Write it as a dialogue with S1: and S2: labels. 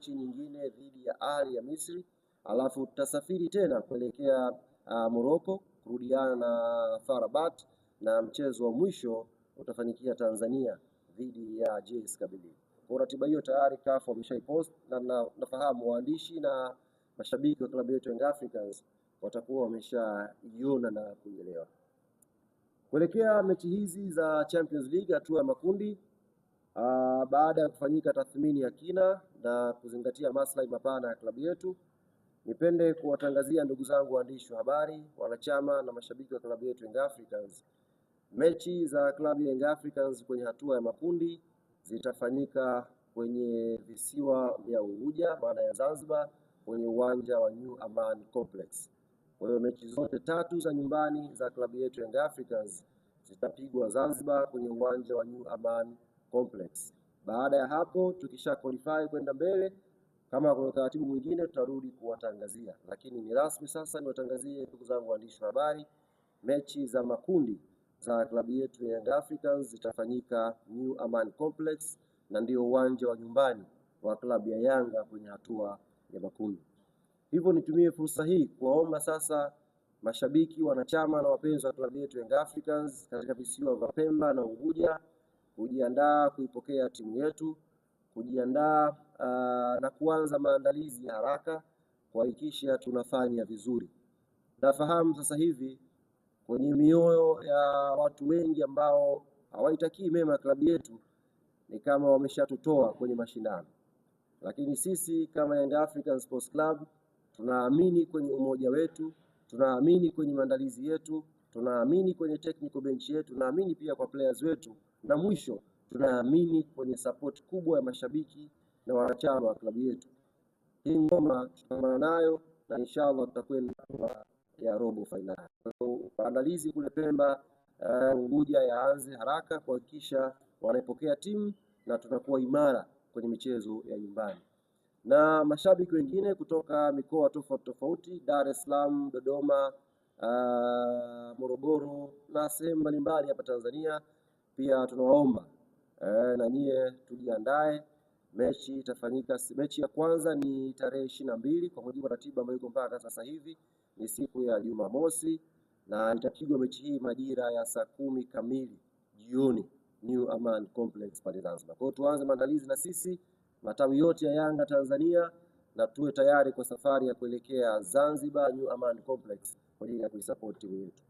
S1: mechi nyingine dhidi ya Ahli ya Misri, alafu tutasafiri tena kuelekea Morocco kurudiana na FAR Rabat, na mchezo wa mwisho utafanyikia Tanzania dhidi ya JS Kabylie. Kwa ratiba hiyo tayari CAF wameshaipost, na nafahamu waandishi na mashabiki wa klabu yetu Young Africans watakuwa wameshaiona na kuielewa. Kuelekea mechi hizi za Champions League hatua ya makundi, baada ya kufanyika tathmini ya kina na kuzingatia maslahi mapana ya klabu yetu, nipende kuwatangazia ndugu zangu waandishi wa habari, wanachama na mashabiki wa klabu yetu Young Africans, mechi za klabu ya Young Africans kwenye hatua ya makundi zitafanyika kwenye visiwa vya Unguja baada ya Zanzibar, kwenye uwanja wa New Aman Complex. Kwa hiyo mechi zote tatu za nyumbani za klabu yetu Young Africans zitapigwa Zanzibar kwenye uwanja wa New Aman Complex. Baada ya hapo tukisha qualify kwenda mbele, kama kuna utaratibu mwingine tutarudi kuwatangazia, lakini ni rasmi sasa niwatangazie ndugu zangu waandishi wa habari, mechi za makundi za klabu yetu Young Africans zitafanyika New Aman Complex, na ndio uwanja wa nyumbani wa klabu ya Yanga kwenye hatua ya makundi. Hivyo nitumie fursa hii kuwaomba sasa mashabiki, wanachama na wapenzi wa klabu yetu Young Africans katika visiwa vya Pemba na Unguja kujiandaa kuipokea timu yetu, kujiandaa na kuanza maandalizi ya haraka kuhakikisha tunafanya vizuri. Nafahamu sasa hivi kwenye mioyo ya watu wengi ambao hawaitakii mema klabu yetu ni kama wameshatutoa kwenye mashindano, lakini sisi kama Young African Sports Club tunaamini kwenye umoja wetu, tunaamini kwenye maandalizi yetu, tunaamini kwenye technical bench yetu, tunaamini pia kwa players wetu, na mwisho tunaamini kwenye support kubwa ya mashabiki na wanachama wa klabu yetu. Hii ngoma tutakuwa nayo na inshallah tutakwenda ya robo finali. Maandalizi kule Pemba, Unguja yaanze haraka kuhakikisha wanaipokea timu na tunakuwa imara kwenye michezo ya nyumbani. Na mashabiki wengine kutoka mikoa tofauti tofauti, Dar es Salaam, Dodoma, Morogoro na sehemu mbalimbali hapa Tanzania, pia tunawaomba na nyie tujiandae. Mechi itafanyika, mechi ya kwanza ni tarehe 22 kwa mujibu wa ratiba ambayo iko mpaka sasa hivi, ni siku ya Jumamosi, na itapigwa mechi hii majira ya saa 10 kamili jioni New Aman Complex pale Zanzibar. Kwa hiyo tuanze maandalizi na sisi matawi yote ya Yanga Tanzania, na tuwe tayari kwa safari ya kuelekea Zanzibar New Aman Complex kwa ajili ya kuisupport timu yetu.